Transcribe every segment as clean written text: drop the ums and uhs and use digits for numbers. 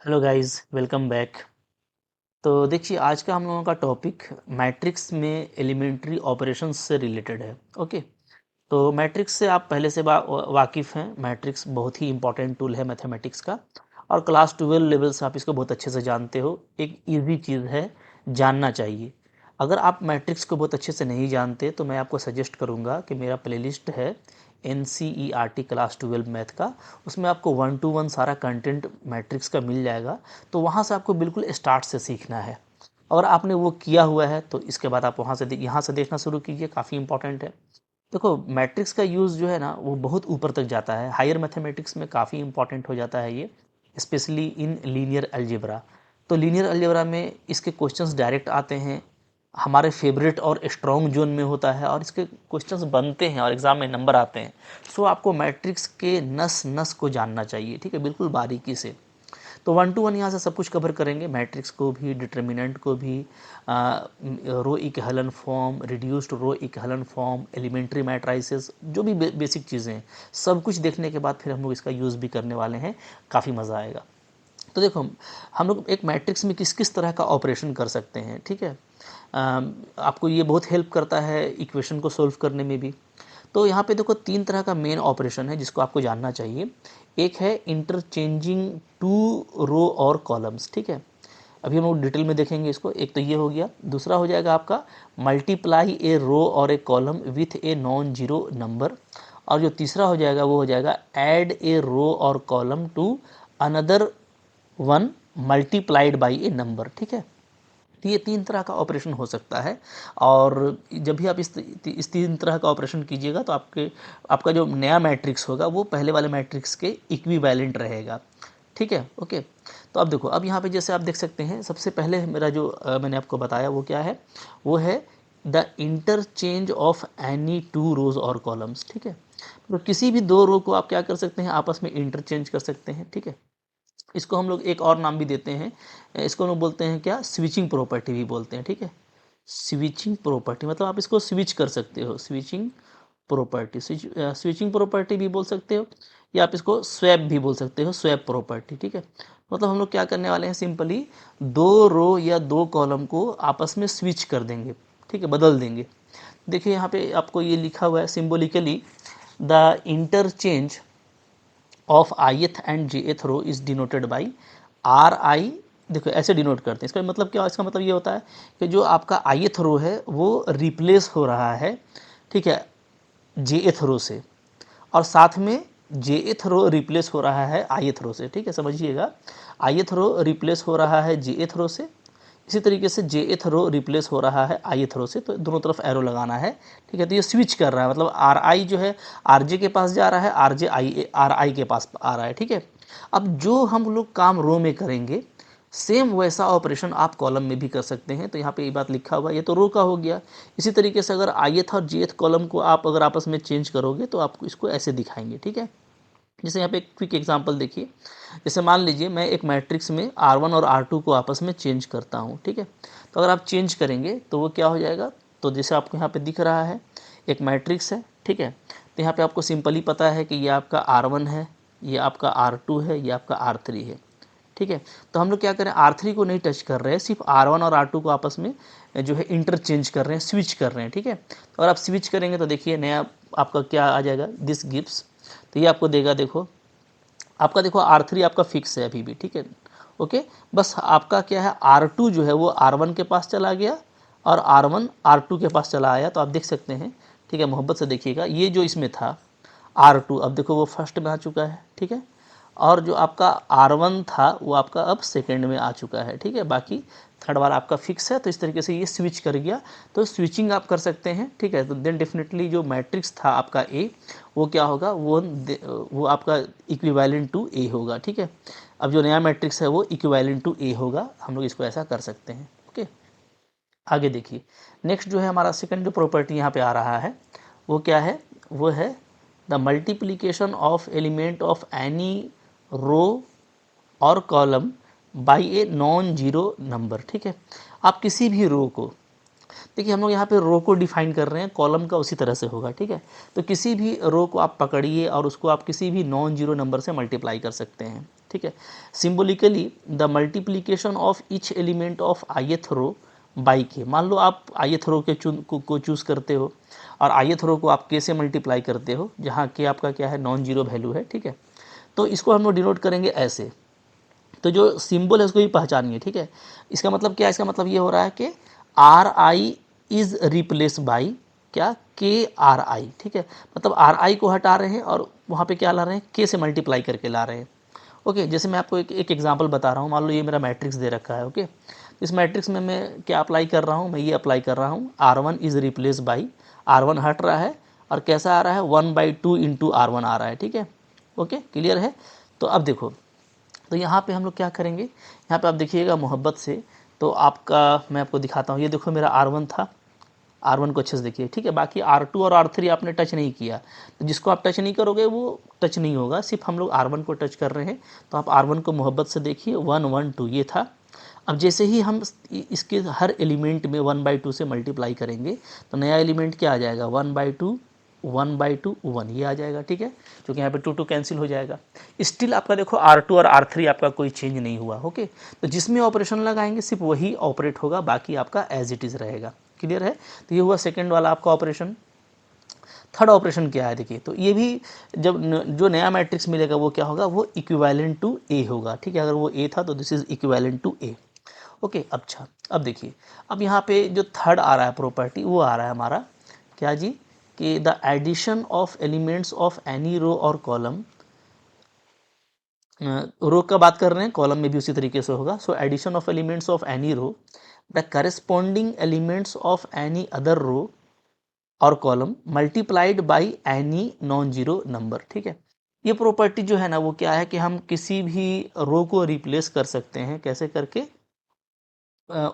Hello guys, welcome back. तो देखिए, आज का हम लोगों का टॉपिक मैट्रिक्स में एलिमेंट्री ऑपरेशंस से रिलेटेड है। ओके, तो मैट्रिक्स से आप पहले से वाकिफ़ हैं। मैट्रिक्स बहुत ही इंपॉर्टेंट टूल है मैथमेटिक्स का, और क्लास 12 लेवल से आप इसको बहुत अच्छे से जानते हो। एक इजी चीज़ है, जानना चाहिए। अगर आप मैट्रिक्स को बहुत अच्छे से नहीं जानते तो मैं आपको सजेस्ट करूँगा कि मेरा प्लेलिस्ट है NCERT क्लास 12 मैथ का। उसमें आपको 1 to 1 सारा कंटेंट मैट्रिक्स का मिल जाएगा। तो वहाँ से आपको बिल्कुल स्टार्ट से सीखना है। अगर आपने वो किया हुआ है तो इसके बाद आप वहाँ से यहाँ से देखना शुरू कीजिए, काफ़ी इंपॉर्टेंट है। देखो, मैट्रिक्स का यूज़ जो है ना, वो बहुत ऊपर तक जाता है। हायर मैथमेटिक्स में काफ़ी इंपॉर्टेंट हो जाता है ये, स्पेशली इन लीनियर अलजेब्रा। तो लीनियर अलजेब्रा में इसके क्वेश्चंस डायरेक्ट आते हैं, हमारे फेवरेट और स्ट्रॉन्ग जोन में होता है, और इसके क्वेश्चंस बनते हैं और एग्ज़ाम में नंबर आते हैं। सो आपको मैट्रिक्स के नस नस को जानना चाहिए, ठीक है, बिल्कुल बारीकी से। तो 1 to 1 यहाँ से सब कुछ कवर करेंगे, मैट्रिक्स को भी, डिटर्मिनेंट को भी, रो इक्विवेलेंट फॉर्म, रिड्यूस्ड रो इक्विवेलेंट फॉर्म, एलिमेंट्री मैट्राइसेस, जो भी बेसिक चीज़ें हैं, सब कुछ देखने के बाद फिर हम लोग इसका यूज़ भी करने वाले हैं। काफ़ी मज़ा आएगा। तो देखो, हम लोग एक मैट्रिक्स में किस किस तरह का ऑपरेशन कर सकते हैं, ठीक है। आपको ये बहुत हेल्प करता है इक्वेशन को सोल्व करने में भी। तो यहाँ पे देखो, 3 तरह का मेन ऑपरेशन है जिसको आपको जानना चाहिए। एक है इंटरचेंजिंग टू रो और कॉलम्स, ठीक है। अभी हम लोग डिटेल में देखेंगे इसको। एक तो ये हो गया, दूसरा हो जाएगा आपका मल्टीप्लाई ए रो और a column with a non zero number, और जो तीसरा हो जाएगा वो हो जाएगा ऐड ए रो और column to another one multiplied by A number, ठीक है। तो ये 3 तरह का ऑपरेशन हो सकता है। और जब भी आप इस 3 तरह का ऑपरेशन कीजिएगा तो आपका जो नया मैट्रिक्स होगा वो पहले वाले मैट्रिक्स के इक्विवेलेंट रहेगा, ठीक है। ओके, तो अब देखो, अब यहाँ पे जैसे आप देख सकते हैं, सबसे पहले मेरा जो मैंने आपको बताया वो क्या है, वो है the interchange of any two rows और कॉलम्स, ठीक है। तो किसी भी दो रो को आप क्या कर सकते हैं, आपस में इंटरचेंज कर सकते हैं, ठीक है। इसको हम लोग एक और नाम भी देते हैं, इसको हम लोग बोलते हैं क्या, स्विचिंग प्रॉपर्टी भी बोलते हैं, ठीक है। स्विचिंग प्रॉपर्टी मतलब आप इसको स्विच कर सकते हो, स्विचिंग प्रॉपर्टी, स्विचिंग प्रॉपर्टी भी बोल सकते हो, या आप इसको स्वैप भी बोल सकते हो, स्वैप प्रॉपर्टी, ठीक है। मतलब हम लोग क्या करने वाले हैं, सिंपली दो रो या दो कॉलम को आपस में स्विच कर देंगे, ठीक है, बदल देंगे। देखिए यहाँ पे आपको ये लिखा हुआ है symbolically, the interchange of ith and jth row is denoted by ri। देखो ऐसे डिनोट करते हैं, इसका मतलब क्या, इसका मतलब ये होता है कि जो आपका ith रो है वो रिप्लेस हो रहा है, ठीक है, jth रो से, और साथ में jth रो रिप्लेस हो रहा है ith रो से, ठीक है, समझिएगा। ith रो रिप्लेस हो रहा है jth रो से, इसी तरीके से jth रो रिप्लेस हो रहा है ith रो से, तो दोनों तरफ एरो लगाना है, ठीक है। तो ये स्विच कर रहा है, मतलब ri जो है rj के पास जा रहा है, ri के पास आ रहा है, ठीक है। अब जो हम लोग काम रो में करेंगे, सेम वैसा ऑपरेशन आप कॉलम में भी कर सकते हैं। तो यहाँ पे ये बात लिखा हुआ है, ये तो रो का हो गया। इसी तरीके से अगर ith और jth कॉलम को आप अगर आपस में चेंज करोगे तो आपको इसको ऐसे दिखाएंगे, ठीक है। जैसे यहाँ पे एक क्विक एग्जांपल देखिए, जैसे मान लीजिए मैं एक मैट्रिक्स में R1 और R2 को आपस में चेंज करता हूँ, ठीक है। तो अगर आप चेंज करेंगे तो वो क्या हो जाएगा, तो जैसे आपको यहाँ पे दिख रहा है एक मैट्रिक्स है, ठीक है। तो यहाँ पे आपको सिंपली पता है कि ये आपका R1 है, ये आपका R2 है, ये आपका R3 है, ठीक है। तो हम लोग क्या करें, R3 को नहीं टच कर रहे हैं, सिर्फ R1 और R2 को आपस में जो है इंटरचेंज कर रहे हैं, स्विच कर रहे हैं, ठीक है। तो अगर आप स्विच करेंगे तो देखिए नया आपका क्या आ जाएगा, दिस गिव्स। तो ये आपको देगा, देखो आपका, देखो R3 आपका फिक्स है अभी भी, ठीक है। ओके, बस आपका क्या है, R2 जो है वो R1 के पास चला गया, और R1 R2 के पास चला आया। तो आप देख सकते हैं, ठीक है, मोहब्बत से देखिएगा, ये जो इसमें था R2, अब देखो वो फर्स्ट में आ चुका है, ठीक है। और जो आपका R1 था वो आपका अब सेकेंड में आ चुका है, ठीक है। बाकी थर्ड वाला आपका फिक्स है। तो इस तरीके से ये स्विच कर गया, तो स्विचिंग आप कर सकते हैं, ठीक है। तो देन डेफिनेटली जो मैट्रिक्स था आपका ए, वो क्या होगा, वो आपका इक्विवेलेंट टू ए होगा, ठीक है। अब जो नया मैट्रिक्स है वो इक्विवेलेंट टू ए होगा, हम लोग इसको ऐसा कर सकते हैं। ओके, आगे देखिए, नेक्स्ट जो है हमारा सेकंड जो प्रॉपर्टी यहाँ पे आ रहा है वो क्या है, वो है the multiplication of element of any row और column by a non zero number, ठीक है। आप किसी भी रो को, देखिए हम लोग यहाँ पे रो को डिफाइन कर रहे हैं, कॉलम का उसी तरह से होगा, ठीक है। तो किसी भी रो को आप पकड़िए और उसको आप किसी भी नॉन जीरो नंबर से मल्टीप्लाई कर सकते हैं, ठीक है। Symbolically the multiplication of each element of ith row by k, मान लो आप ith रो के को चूज़ करते हो और ith रो को आप के से मल्टीप्लाई करते हो, जहाँ के आपका क्या है, नॉन जीरो वैल्यू है, ठीक है। तो इसको हम लोग डिनोट करेंगे ऐसे। तो जो सिंबल है उसको भी पहचानिए, ठीक है। इसका मतलब क्या है, इसका मतलब ये हो रहा है कि are I is replace by क्या, के आर आई, ठीक है। मतलब आर आई को हटा रहे हैं और वहाँ पे क्या ला रहे हैं, के से मल्टीप्लाई करके ला रहे हैं। ओके, जैसे मैं आपको एक एग्जांपल बता रहा हूँ। मान लो ये मेरा मैट्रिक्स दे रखा है, ओके। इस मैट्रिक्स में मैं क्या अप्लाई कर रहा हूँ, मैं ये अप्लाई कर रहा हूँ, R one is replace by, R one हट रहा है और कैसा आ रहा है, 1/2 इंटू आर वन आ रहा है, ठीक है। ओके, क्लियर है। तो अब देखो, तो यहाँ पे हम लोग क्या करेंगे, यहाँ पे आप देखिएगा मोहब्बत से, तो आपका मैं आपको दिखाता हूँ। ये देखो मेरा R1 था, R1 को अच्छे से देखिए, ठीक है। बाकी R2 और R3 आपने टच नहीं किया, तो जिसको आप टच नहीं करोगे वो टच नहीं होगा, सिर्फ हम लोग R1 को टच कर रहे हैं। तो आप R1 को मोहब्बत से देखिए, 1 1 2 ये था। अब जैसे ही हम इसके हर एलिमेंट में 1/2 से मल्टीप्लाई करेंगे तो नया एलिमेंट क्या आ जाएगा, 1/2 1/2 1, ये आ जाएगा, ठीक है। क्योंकि यहाँ पे 2 2 कैंसिल हो जाएगा। स्टिल आपका देखो R2 और R3 आपका कोई चेंज नहीं हुआ, ओके। तो जिसमें ऑपरेशन लगाएंगे सिर्फ वही ऑपरेट होगा, बाकी आपका एज इट इज़ रहेगा। क्लियर है। तो ये हुआ सेकेंड वाला आपका ऑपरेशन। थर्ड ऑपरेशन क्या है, देखिए, तो ये भी जब जो नया मैट्रिक्स मिलेगा वो क्या होगा, वो इक्विवेलेंट टू ए होगा, ठीक है। अगर वो ए था तो this is equivalent to A, okay. अच्छा, अब देखिए, अब यहाँ पे जो थर्ड आ रहा है प्रॉपर्टी, वो आ रहा है हमारा क्या जी, कि the addition of elements of any row और कॉलम, रो का बात कर रहे हैं, कॉलम में भी उसी तरीके से होगा। So addition of elements of any row, the corresponding elements of any other row और column multiplied by any non zero number, ठीक है। ये प्रॉपर्टी जो है ना, वो क्या है कि हम किसी भी रो को रिप्लेस कर सकते हैं, कैसे करके,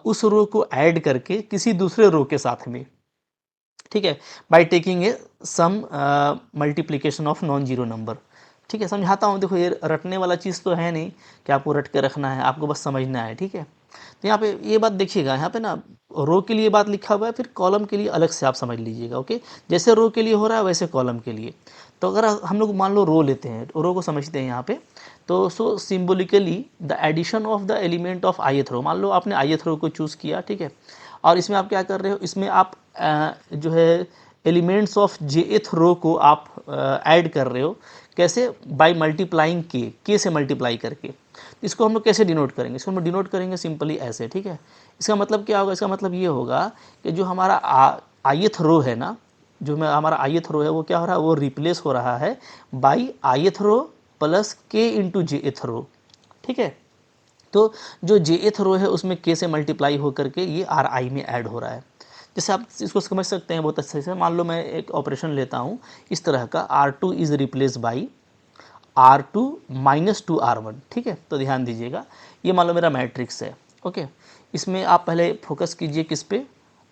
उस रो को ऐड करके किसी दूसरे रो के साथ में, ठीक है, by taking a sum multiplication of non zero number, ठीक है। समझाता हूँ, देखो ये रटने वाला चीज़ तो है नहीं कि आपको रट के रखना है, आपको बस समझना है, ठीक है। तो यहाँ पे ये बात देखिएगा, यहाँ पे ना रो के लिए बात लिखा हुआ है, फिर कॉलम के लिए अलग से आप समझ लीजिएगा, ओके। जैसे रो के लिए हो रहा है वैसे कॉलम के लिए। तो अगर हम लोग मान लो रो लेते हैं, रो को समझते हैं यहाँ पे, तो so symbolically the addition of the element of ith row, मान लो आपने ith रो को चूज़ किया, ठीक है। और इसमें आप क्या कर रहे हो, इसमें आप जो है एलिमेंट्स ऑफ jth रो को आप ऐड कर रहे हो, कैसे, बाय मल्टीप्लाइंग के से मल्टीप्लाई करके। इसको हम लोग कैसे डिनोट करेंगे, इसको हम लोग डिनोट करेंगे सिंपली ऐसे, ठीक है। इसका मतलब क्या होगा, इसका मतलब ये होगा कि जो हमारा ith रो है ना, जो हमारा ith रो है, वो क्या हो रहा है, वो रिप्लेस हो रहा है बाई ith रो प्लस के इंटू jth रो, ठीक है। तो जो jth रो है उसमें k से मल्टीप्लाई होकर के ये ri में ऐड हो रहा है। जैसे आप इसको समझ सकते हैं बहुत अच्छे से। मान लो मैं एक ऑपरेशन लेता हूँ इस तरह का, R2 is replace by R2 minus 2R1, ठीक है। तो ध्यान दीजिएगा, ये मान लो मेरा मैट्रिक्स है, ओके। इसमें आप पहले फोकस कीजिए किस पे,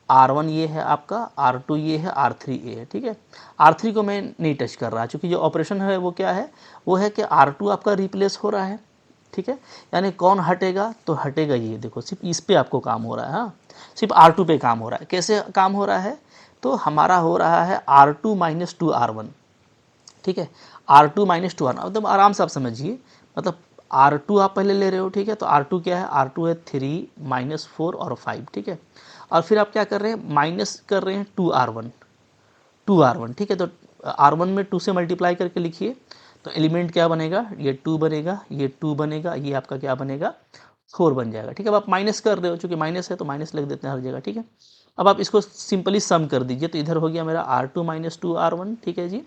R1 ये है आपका, R2 ये है, R3 ये है, ठीक है। R3 को मैं नहीं टच कर रहा, क्योंकि जो ऑपरेशन है वो क्या है, वो है कि R2 आपका रिप्लेस हो रहा है, ठीक है। यानी कौन हटेगा, तो हटेगा ये, देखो सिर्फ इस पे आपको काम हो रहा है, हाँ, सिर्फ R2 पे काम हो रहा है। कैसे काम हो रहा है, तो हमारा हो रहा है R2 माइनस 2R1, ठीक है। R2 माइनस 2R1, एकदम आराम से आप समझिए, मतलब R2 आप पहले ले रहे हो, ठीक है। तो R2 क्या है, R2 है 3 माइनस 4 और 5, ठीक है। और फिर आप क्या कर रहे हैं, माइनस कर रहे हैं 2R1, ठीक है। तो R1 में 2 से मल्टीप्लाई करके लिखिए, तो एलिमेंट क्या बनेगा, ये 2 बनेगा, ये 2 बनेगा, ये आपका क्या बनेगा, 4 बन जाएगा, ठीक है। अब आप माइनस कर रहे हो, चूँकि माइनस है तो माइनस लिख देते हैं हर जगह, ठीक है। अब आप इसको सिंपली सम कर दीजिए, तो इधर हो गया मेरा R2 माइनस 2R1, ठीक है जी,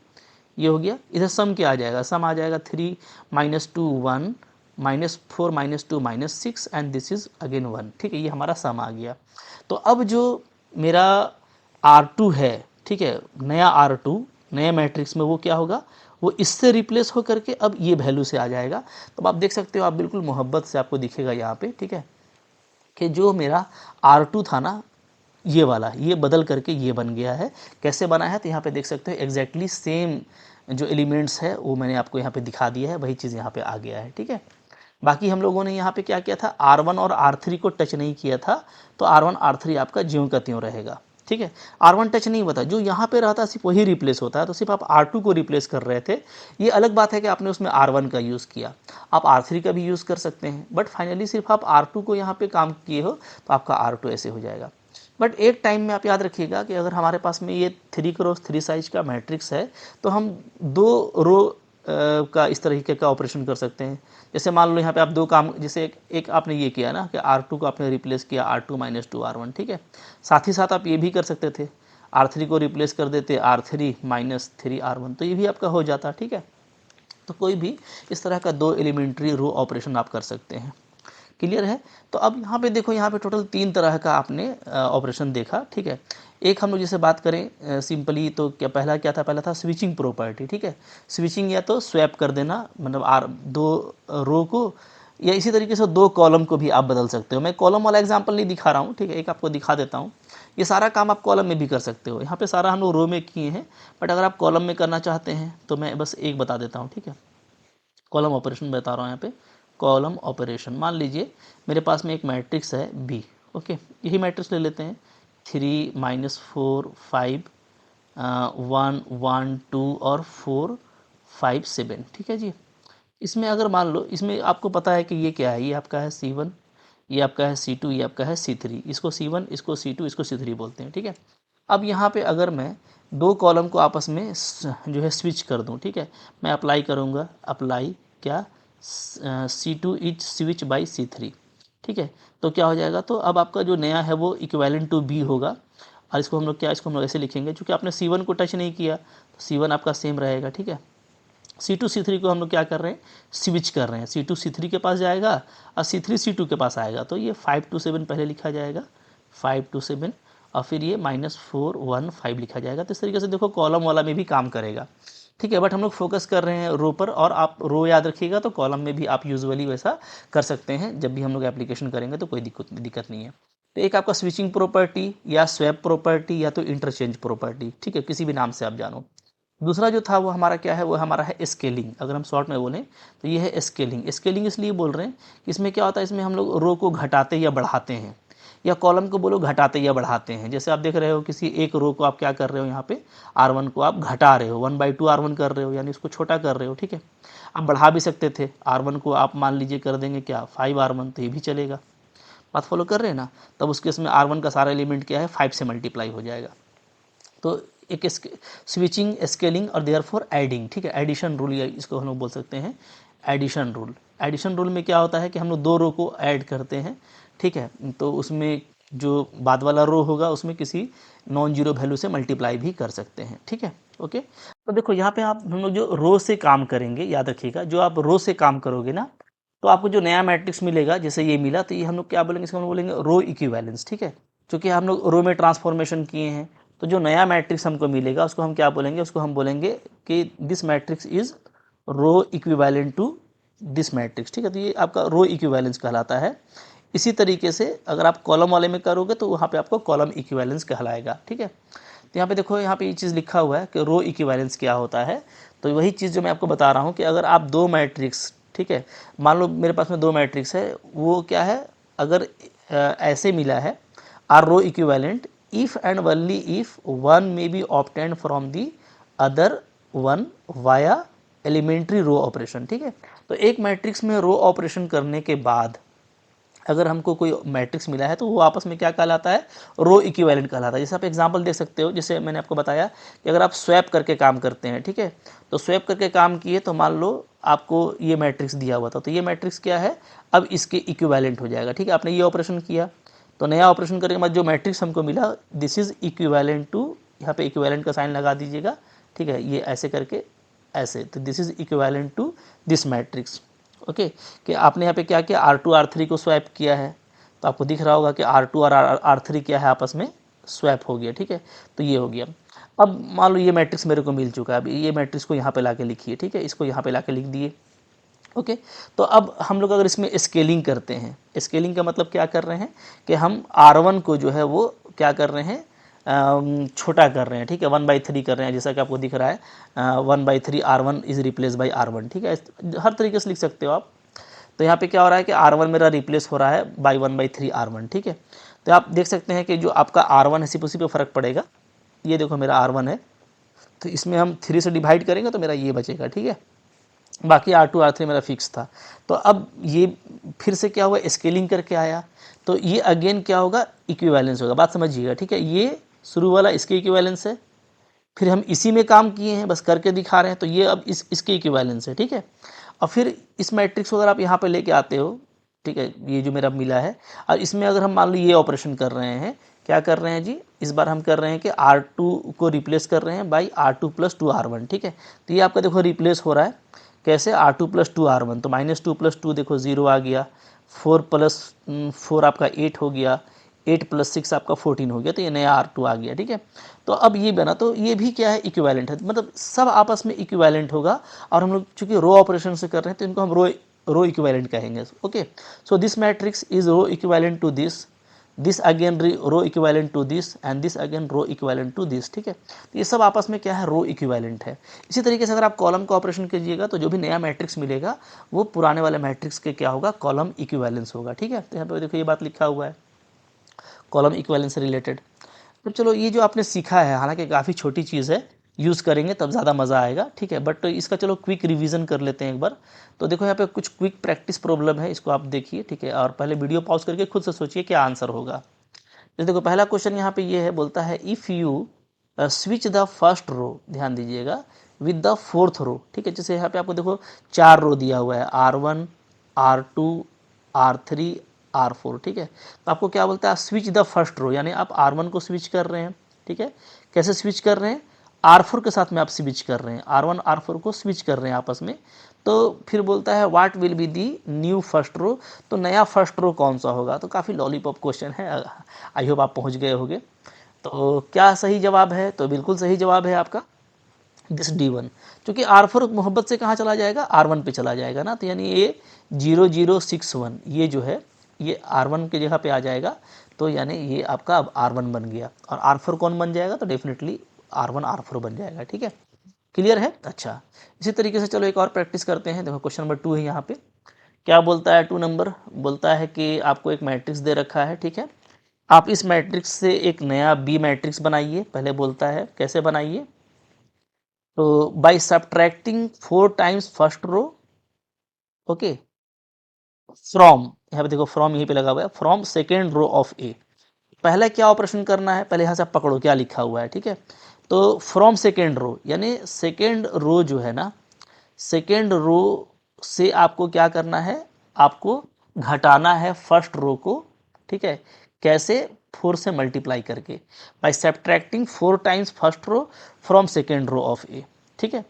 ये हो गया। इधर सम क्या आ जाएगा, सम आ जाएगा 3 minus 2 1 minus 4 minus 2 minus 6 and this is again 1, ठीक है। ये हमारा सम आ गया। तो अब जो मेरा R2 है, ठीक है, नया R2 नए मैट्रिक्स में, वो क्या होगा, वो इससे रिप्लेस हो करके अब ये वैल्यू से आ जाएगा। तो आप देख सकते हो, आप बिल्कुल मोहब्बत से आपको दिखेगा यहाँ पे, ठीक है, कि जो मेरा R2 था ना, ये वाला, ये बदल करके ये बन गया है। कैसे बना है, तो यहाँ पे देख सकते हो एग्जैक्टली सेम जो एलिमेंट्स है वो मैंने आपको यहाँ पे दिखा दिया है, वही चीज़ यहाँ पे आ गया है, ठीक है। बाकी हम लोगों ने यहाँ पे क्या किया था, R1 और R3 को टच नहीं किया था, तो R1 R3 आपका ज्यों का त्यों रहेगा। ठीक है, R1 टच नहीं होता, जो यहाँ पे रहता है सिर्फ वही रिप्लेस होता है। तो सिर्फ आप R2 को रिप्लेस कर रहे थे। ये अलग बात है कि आपने उसमें R1 का यूज़ किया, आप R3 का भी यूज़ कर सकते हैं, बट फाइनली सिर्फ आप R2 को यहाँ पे काम किए हो तो आपका R2 ऐसे हो जाएगा। बट एक टाइम में आप याद रखिएगा कि अगर हमारे पास में ये 3x3 साइज का मैट्रिक्स है तो हम 2 रो का इस तरीके का ऑपरेशन कर सकते हैं। जैसे मान लो यहाँ पे आप 2 काम, जैसे एक आपने ये किया ना कि R2 को आपने रिप्लेस किया R2 - 2 R1, ठीक है। साथ ही साथ आप ये भी कर सकते थे, R3 को रिप्लेस कर देते R3 - 3 R1, तो ये भी आपका हो जाता, ठीक है। तो कोई भी इस तरह का 2 एलिमेंट्री रो ऑपरेशन आप कर सकते हैं। क्लियर है। तो अब यहाँ पे देखो, यहाँ पे टोटल 3 तरह का आपने ऑपरेशन देखा, ठीक है। एक हम लोग जैसे बात करें सिंपली, तो क्या पहला क्या था, पहला था स्विचिंग प्रॉपर्टी, ठीक है। स्विचिंग या तो स्वैप कर देना, मतलब दो रो को, या इसी तरीके से 2 कॉलम को भी आप बदल सकते हो। मैं कॉलम वाला एग्जांपल नहीं दिखा रहा हूँ, ठीक है, एक आपको दिखा देता हूँ। ये सारा काम आप कॉलम में भी कर सकते हो। यहाँ पे सारा हम लोग रो में किए हैं, बट अगर आप कॉलम में करना चाहते हैं तो मैं बस एक बता देता हूँ, ठीक है। कॉलम ऑपरेशन बता रहा हूँ यहाँ पे। कॉलम ऑपरेशन, मान लीजिए मेरे पास में एक मैट्रिक्स है बी, ओके, यही मैट्रिक्स ले लेते हैं, 3 - 4 5 1 1 2 और 4 5 7, ठीक है जी। इसमें अगर मान लो, इसमें आपको पता है कि ये क्या है, ये आपका है C1, ये आपका है C2, ये आपका है C3, इसको C1, इसको C2, इसको C3 बोलते हैं, ठीक है। अब यहाँ पे अगर मैं 2 कॉलम को आपस में जो है स्विच कर दूँ, ठीक है, मैं अप्लाई करूँगा, अप्लाई क्या, C2 is switch by C3, ठीक है। तो क्या हो जाएगा, तो अब आपका जो नया है वो इक्विवेलेंट टू बी होगा। और इसको हम लोग क्या, इसको हम लोग ऐसे लिखेंगे, क्योंकि आपने C1 को टच नहीं किया तो C1 आपका सेम रहेगा, ठीक है। C2 C3 को हम लोग क्या कर रहे हैं, स्विच कर रहे हैं, C2 C3 के पास जाएगा और C3 C2 के पास आएगा। तो ये 5 to 7 पहले लिखा जाएगा, 5 to 7, और फिर ये -4 1 5 लिखा जाएगा। तो इस तरीके से देखो कॉलम वाला में भी काम करेगा, ठीक है। बट हम लोग फोकस कर रहे हैं रो पर, और आप रो याद रखिएगा तो कॉलम में भी आप यूजुअली वैसा कर सकते हैं। जब भी हम लोग एप्लीकेशन करेंगे तो कोई दिक्कत नहीं है। तो एक आपका स्विचिंग प्रॉपर्टी या स्वैप प्रॉपर्टी या तो इंटरचेंज प्रॉपर्टी, ठीक है, किसी भी नाम से आप जानो। दूसरा जो था वो हमारा क्या है, वो हमारा है स्केलिंग। अगर हम शॉर्ट में बोलें तो ये है स्केलिंग। स्केलिंग इसलिए बोल रहे हैं कि इसमें क्या होता है, इसमें हम लोग रो को घटाते या बढ़ाते हैं, या कॉलम को बोलो घटाते या बढ़ाते हैं। जैसे आप देख रहे हो किसी एक रो को आप क्या कर रहे हो, यहाँ पे R1 को आप घटा रहे हो, 1/2 R1 कर रहे हो, यानी उसको छोटा कर रहे हो, ठीक है। आप बढ़ा भी सकते थे, R1 को आप मान लीजिए कर देंगे क्या, 5 R1, तो ये भी चलेगा। बात फॉलो कर रहे हैं ना। तब उसके इसमें R1 का सारा एलिमेंट क्या है, 5 से मल्टीप्लाई हो जाएगा। तो एक स्विचिंग, स्केलिंग और देयरफॉर एडिंग, ठीक है, एडिशन रूल, या इसको हम लोग बोल सकते हैं एडिशन रूल। एडिशन रूल में क्या होता है कि हम लोग 2 रो को ऐड करते हैं, ठीक है। तो उसमें जो बाद वाला रो होगा उसमें किसी नॉन जीरो वैल्यू से मल्टीप्लाई भी कर सकते हैं, ठीक है, ओके। तो देखो यहाँ पे आप, हम लोग जो रो से काम करेंगे, याद रखिएगा, जो आप रो से काम करोगे ना, तो आपको जो नया मैट्रिक्स मिलेगा, जैसे ये मिला, तो ये हम लोग क्या बोलेंगे, इसको हम लोग बोलेंगे रो इक्विवेलेंस, ठीक है। क्योंकि हम लोग रो में ट्रांसफॉर्मेशन किए हैं, तो जो नया मैट्रिक्स हमको मिलेगा उसको हम क्या बोलेंगे, उसको हम बोलेंगे कि this matrix is row equivalent to this matrix, ठीक है। तो ये आपका रो इक्विवेलेंस कहलाता है। इसी तरीके से अगर आप कॉलम वाले में करोगे तो वहाँ पे आपको कॉलम इक्विवेलेंस कहलाएगा, ठीक है। तो यहाँ पे देखो, यहाँ पे ये चीज़ लिखा हुआ है कि रो इक्विवेलेंस क्या होता है। तो वही चीज़ जो मैं आपको बता रहा हूँ कि अगर आप 2 मैट्रिक्स, ठीक है, मान लो मेरे पास में 2 मैट्रिक्स है, वो क्या है, अगर ऐसे मिला है, are row equivalent if and only if one may be obtained from the other one via elementary row operation, ठीक है। तो एक मैट्रिक्स में रो ऑपरेशन करने के बाद अगर हमको कोई मैट्रिक्स मिला है तो वो आपस में क्या कहलाता है, रो इक्विवेलेंट कहलाता है। जैसे आप एग्जांपल देख सकते हो, जैसे मैंने आपको बताया कि अगर आप स्वैप करके काम करते हैं, ठीक है, तो स्वैप करके काम किए तो मान लो आपको ये मैट्रिक्स दिया हुआ था, तो ये मैट्रिक्स क्या है, अब इसके इक्विवेलेंट हो जाएगा, ठीक है। आपने ये ऑपरेशन किया तो नया ऑपरेशन करने के बाद जो मैट्रिक्स हमको मिला, दिस इज इक्विवेलेंट टू, यहाँ पे इक्विवेलेंट का साइन लगा दीजिएगा, ठीक है, ये ऐसे करके ऐसे, तो this is equivalent to this matrix, okay. कि आपने यहाँ पे क्या किया, R2 R3 को स्वैप किया है, तो आपको दिख रहा होगा कि R2 और R3 क्या है, आपस में स्वैप हो गया, ठीक है। तो ये हो गया। अब मान लो ये मैट्रिक्स मेरे को मिल चुका है, अब ये मैट्रिक्स को यहाँ पे ला के लिखिए, ठीक है, इसको यहाँ पे ला के लिख दिए, ओके। तो अब हम लोग अगर इसमें स्केलिंग करते हैं, स्केलिंग का मतलब क्या कर रहे हैं कि हम R1 को जो है वो क्या कर रहे हैं, छोटा कर रहे हैं, ठीक है, 1/3 कर रहे हैं, जैसा कि आपको दिख रहा है 1/3 R1 is replace by R1, ठीक है, हर तरीके से लिख सकते हो आप। तो यहाँ पे क्या हो रहा है कि R1 मेरा रिप्लेस हो रहा है बाई 1/3 R1, ठीक है। तो आप देख सकते हैं कि जो आपका R1 है सिर्फ उसी पे फ़र्क पड़ेगा। ये देखो मेरा R1 है, तो इसमें हम 3 से डिवाइड करेंगे तो मेरा ये बचेगा, ठीक है। बाकी R2 R3 मेरा फिक्स था। तो अब ये फिर से क्या हुआ, स्केलिंग करके आया, तो ये अगेन क्या होगा, इक्विवेलेंस होगा। बात समझिएगा, ठीक है। ये शुरू वाला इसके इक्विवेलेंस है, फिर हम इसी में काम किए हैं, बस करके दिखा रहे हैं, तो ये अब इसके इक्विवेलेंस है, ठीक है। और फिर इस मैट्रिक्स को अगर आप यहाँ पे लेके आते हो, ठीक है, ये जो मेरा मिला है, और इसमें अगर हम मान लो ये ऑपरेशन कर रहे हैं, क्या कर रहे हैं जी, इस बार हम कर रहे हैं कि R2 को रिप्लेस कर रहे हैं बाई R2 प्लस 2R1, ठीक है। तो ये आपका देखो रिप्लेस हो रहा है कैसे, R2 प्लस 2R1, तो -2 प्लस 2 देखो 0 आ गया, 4 प्लस 4 आपका 8 हो गया, 8 प्लस 6 आपका 14 हो गया, तो ये नया R2 आ गया, ठीक है। तो अब ये बना, तो ये भी क्या है, इक्विवेलेंट है, मतलब सब आपस में इक्विवेलेंट होगा। और हम लोग चूंकि रो ऑपरेशन से कर रहे हैं तो इनको हम रो इक्विवेलेंट कहेंगे, okay. So this matrix is row equivalent to this again row equivalent to this, and this again row equivalent to this, ठीक है। तो ये सब आपस में क्या है, रो इक्विवेलेंट है। इसी तरीके से अगर आप कॉलम का ऑपरेशन कीजिएगा तो जो भी नया मैट्रिक्स मिलेगा वो पुराने वाले मैट्रिक्स के क्या होगा, कॉलम इक्विवेलेंस होगा, ठीक है। तो यहाँ पे देखो ये बात लिखा हुआ है, कॉलम इक्विवेलेंस से रिलेटेड। तो चलो ये जो आपने सीखा है, हालांकि काफ़ी छोटी चीज़ है, यूज़ करेंगे तब ज़्यादा मज़ा आएगा, ठीक है। बट इसका चलो क्विक रिवीजन कर लेते हैं एक बार। तो देखो यहाँ पे कुछ क्विक प्रैक्टिस प्रॉब्लम है, इसको आप देखिए, ठीक है, और पहले वीडियो पॉज करके खुद से सोचिए क्या आंसर होगा। जैसे देखो पहला क्वेश्चन यहाँ पे ये है, बोलता है if you switch the first row, ध्यान दीजिएगा, विद द फोर्थ रो, ठीक है। जैसे यहाँ पे आपको देखो 4 रो दिया हुआ है, R1 R2 R3 R4, ठीक है। तो आपको क्या बोलता है, स्विच द फर्स्ट रो, यानी आप R1 को स्विच कर रहे हैं, ठीक है। कैसे स्विच कर रहे हैं, R4 के साथ में आप स्विच कर रहे हैं, R1 R4 को स्विच कर रहे हैं आपस में। तो फिर बोलता है what will be the new first row, तो नया फर्स्ट रो कौन सा होगा। तो काफ़ी लॉलीपॉप क्वेश्चन है, आई होप आप पहुंच गए होंगे। तो क्या सही जवाब है, तो बिल्कुल सही जवाब है आपका दिस D1, क्योंकि R4 मोहब्बत से कहाँ चला जाएगा, R1 पे चला जाएगा ना, तो यानी ये 0061 ये जो है ये R1 की जगह पे आ जाएगा, तो यानी ये आपका अब R1 बन गया, और R4 कौन बन जाएगा, तो डेफिनेटली R1 R4 बन जाएगा, ठीक है। क्लियर है, अच्छा। इसी तरीके से चलो एक और प्रैक्टिस करते हैं। देखो क्वेश्चन नंबर 2 है यहाँ पे, क्या बोलता है, 2 नंबर बोलता है कि आपको एक मैट्रिक्स दे रखा है, ठीक है। आप इस मैट्रिक्स से एक नया बी मैट्रिक्स बनाइए। पहले बोलता है कैसे बनाइए, तो by subtracting 4 times first row, okay, from, यहाँ पे देखो फ्रॉम यहीं पे लगा हुआ है, from second row of A. पहला क्या ऑपरेशन करना है, पहले यहाँ से पकड़ो क्या लिखा हुआ है, ठीक है। तो फ्रॉम सेकेंड रो, यानी सेकेंड रो जो है ना, सेकेंड रो से आपको क्या करना है, आपको घटाना है फर्स्ट रो को, ठीक है। कैसे, 4 से मल्टीप्लाई करके, by subtracting 4 times first row from second row of A, ठीक है।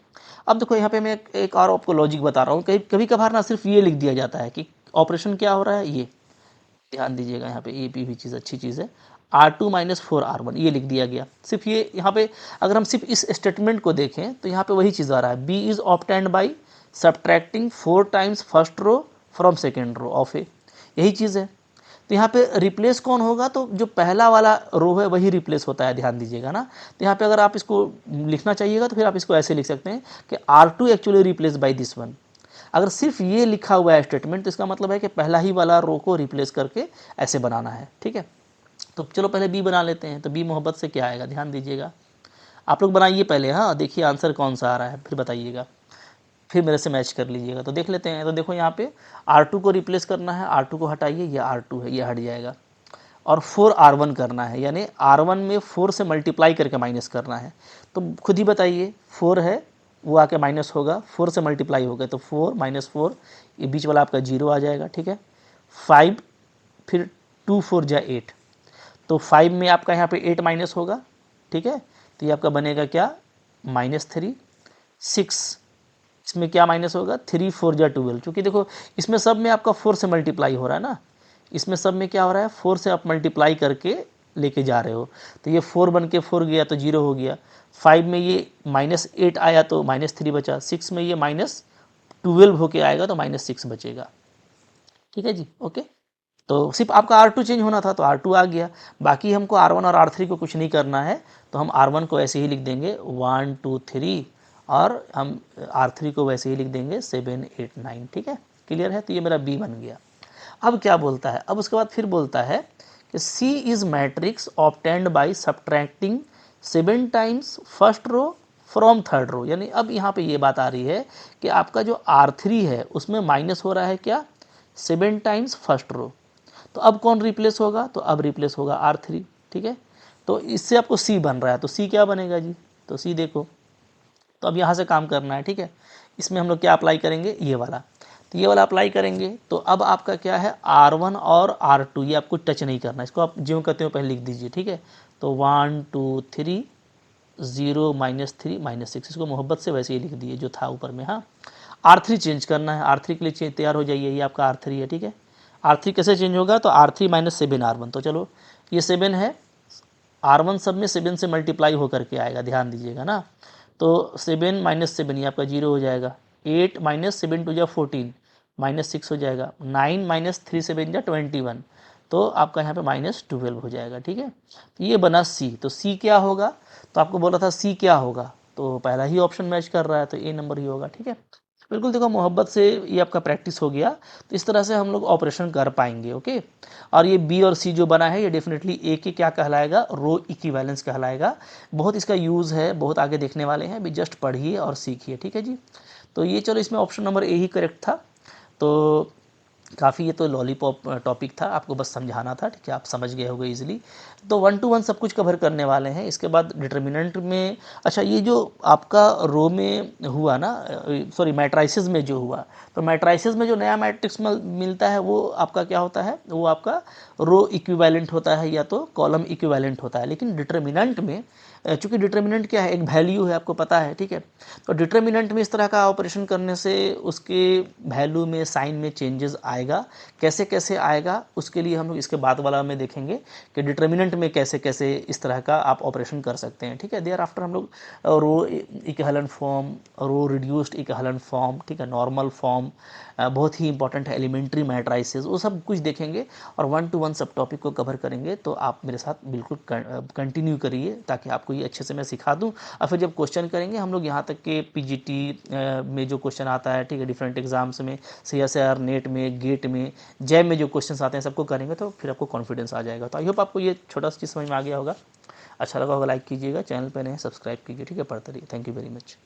अब देखो यहाँ पे मैं एक और आपको लॉजिक बता रहा हूँ, कभी कभार ना सिर्फ ये लिख दिया जाता है कि ऑपरेशन क्या हो रहा है, ये ध्यान दीजिएगा, यहाँ पे ये भी चीज़ अच्छी चीज़ है, R2 माइनस 4R1 ये लिख दिया गया सिर्फ ये यहाँ पे। अगर हम सिर्फ इस स्टेटमेंट को देखें तो यहाँ पे वही चीज़ आ रहा है, B is obtained by subtracting 4 times first row from second row of A, यही चीज़ है। तो यहाँ पे रिप्लेस कौन होगा, तो जो पहला वाला रो है वही रिप्लेस होता है, ध्यान दीजिएगा ना। तो यहाँ पे अगर आप इसको लिखना चाहिएगा तो फिर आप इसको ऐसे लिख सकते हैं कि R2 actually replace by this one. अगर सिर्फ ये लिखा हुआ है स्टेटमेंट तो इसका मतलब है कि पहला ही वाला रो को रिप्लेस करके ऐसे बनाना है, ठीक है। तो चलो पहले बी बना लेते हैं। तो बी मोहब्बत से क्या आएगा, ध्यान दीजिएगा, आप लोग बनाइए पहले, हाँ देखिए आंसर कौन सा आ रहा है, फिर बताइएगा, फिर मेरे से मैच कर लीजिएगा। तो देख लेते हैं। तो देखो यहाँ पे R2 को रिप्लेस करना है, R2 को हटाइए, ये R2 है ये हट जाएगा, और 4R1 करना है, यानी R1 में 4 से मल्टीप्लाई करके माइनस करना है। तो खुद ही बताइए, 4 है वो आके माइनस होगा, 4 से मल्टीप्लाई होगा, तो 4 माइनस 4, ये बीच वाला आपका 0 आ जाएगा, ठीक है। 5, फिर 2 4 जा 8, तो 5 में आपका यहाँ पे 8 माइनस होगा, ठीक है। तो ये आपका बनेगा क्या, -3, 6, इसमें क्या माइनस होगा, 3 4 जा 12, क्योंकि देखो इसमें सब में आपका 4 से मल्टीप्लाई हो रहा है ना, इसमें सब में क्या हो रहा है, 4 से आप मल्टीप्लाई करके लेके जा रहे हो, तो ये 4 बन के 4 गया तो 0 हो गया। 5 में ये -8 आया तो -3 बचा, 6 में ये -12 होके आएगा तो -6 बचेगा, ठीक है जी, ओके। तो सिर्फ आपका R2 चेंज होना था तो R2 आ गया, बाकी हमको R1 और R3 को कुछ नहीं करना है, तो हम R1 को ऐसे ही लिख देंगे 1 2 3, और हम R3 को वैसे ही लिख देंगे 7 8 9, ठीक है। क्लियर है, तो ये मेरा B बन गया। अब क्या बोलता है, अब उसके बाद फिर बोलता है C is matrix obtained by subtracting 7 times first row from third row. यानी अब यहाँ पे ये बात आ रही है कि आपका जो R3 है उसमें माइनस हो रहा है क्या, 7 टाइम्स फर्स्ट रो। तो अब कौन रिप्लेस होगा, तो अब रिप्लेस होगा R3। ठीक है, तो इससे आपको C बन रहा है, तो C क्या बनेगा जी, तो C देखो, तो अब यहाँ से काम करना है। ठीक है, इसमें हम लोग क्या अप्लाई करेंगे, ये वाला, तो ये वाला अप्लाई करेंगे। तो अब आपका क्या है, R1 और R2 ये आपको टच नहीं करना, इसको आप ज्यों कहते हो पहले लिख दीजिए। ठीक है, तो 1 2 3 0 -3 -6, इसको मोहब्बत से वैसे ही लिख दिए जो था ऊपर में। हाँ, R3 चेंज करना है, R3 के लिए तैयार हो जाइए, ये आपका R3 है। ठीक है, R3 कैसे चेंज होगा, तो R3 - 7 R1, तो चलो ये 7 है, R1 सब में 7 से मल्टीप्लाई होकर के आएगा, ध्यान दीजिएगा ना। तो 7 - 7 ये आपका 0 हो जाएगा। 8 - 7 2 14 -6 हो जाएगा। 9 - 3 7 21, तो आपका यहाँ पे -12 हो जाएगा। ठीक है, तो ये बना C। तो C क्या होगा, तो आपको बोला था C क्या होगा, तो पहला ही ऑप्शन मैच कर रहा है, तो A नंबर ही होगा। ठीक है, बिल्कुल, देखो मोहब्बत से ये आपका प्रैक्टिस हो गया, तो इस तरह से हम लोग ऑपरेशन कर पाएंगे। ओके, और ये बी और सी जो बना है ये डेफिनेटली ए के क्या कहलाएगा, रो इक्विवेलेंस कहलाएगा। बहुत इसका यूज़ है, बहुत आगे देखने वाले हैं, भी जस्ट पढ़िए और सीखिए। ठीक है जी, तो ये चलो इसमें option number A he correct था। तो काफ़ी ये तो लॉलीपॉप टॉपिक था, आपको बस समझाना था। ठीक है, आप समझ गए होगे इजीली। तो 1 to 1 सब कुछ कवर करने वाले हैं। इसके बाद डिटर्मिनेंट में, अच्छा ये जो आपका रो में हुआ ना, सॉरी मैट्राइसिस में जो हुआ, तो मैट्राइसिस में जो नया मैट्रिक्स मिलता है वो आपका क्या होता है, वो आपका रो इक्विवेलेंट होता है या तो कॉलम इक्विवेलेंट होता है। लेकिन डिटर्मिनेंट में, चूँकि डिटर्मिनेंट क्या है, एक वैल्यू है, आपको पता है। ठीक है, तो डिटर्मिनेंट में इस तरह का ऑपरेशन करने से उसके वैल्यू में, साइन में चेंजेस आएगा। कैसे कैसे आएगा, उसके लिए हम लोग इसके बाद वाला में देखेंगे कि डिटर्मिनेंट में कैसे कैसे इस तरह का आप ऑपरेशन कर सकते हैं। ठीक है, देयर आफ्टर हम लोग रो इक्विवेलेंट फॉर्म, रो रिड्यूस्ड इक्विवेलेंट फॉर्म, ठीक है, नॉर्मल फॉर्म, बहुत ही इंपॉर्टेंट है, एलिमेंट्री मैट्राइसेस, वो सब कुछ देखेंगे और 1 to 1 सब टॉपिक को कवर करेंगे। तो आप मेरे साथ बिल्कुल कंटिन्यू करिए ताकि आपको ये अच्छे से मैं सिखा दूं। और फिर जब क्वेश्चन करेंगे हम लोग, यहाँ तक के पीजीटी में जो क्वेश्चन आता है, ठीक है, डिफरेंट एग्जाम्स में, सीएसआर, नेट में, गेट में, जैम में जो क्वेश्चन आते हैं सबको करेंगे, तो फिर आपको कॉन्फिडेंस आ जाएगा। तो आई होप आपको ये छोटा सा चीज़ समझ में आ गया होगा। अच्छा लगा होगा लाइक कीजिएगा, चैनल पर नए सब्सक्राइब कीजिए। ठीक है, पढ़ते रहिए। Thank you very much.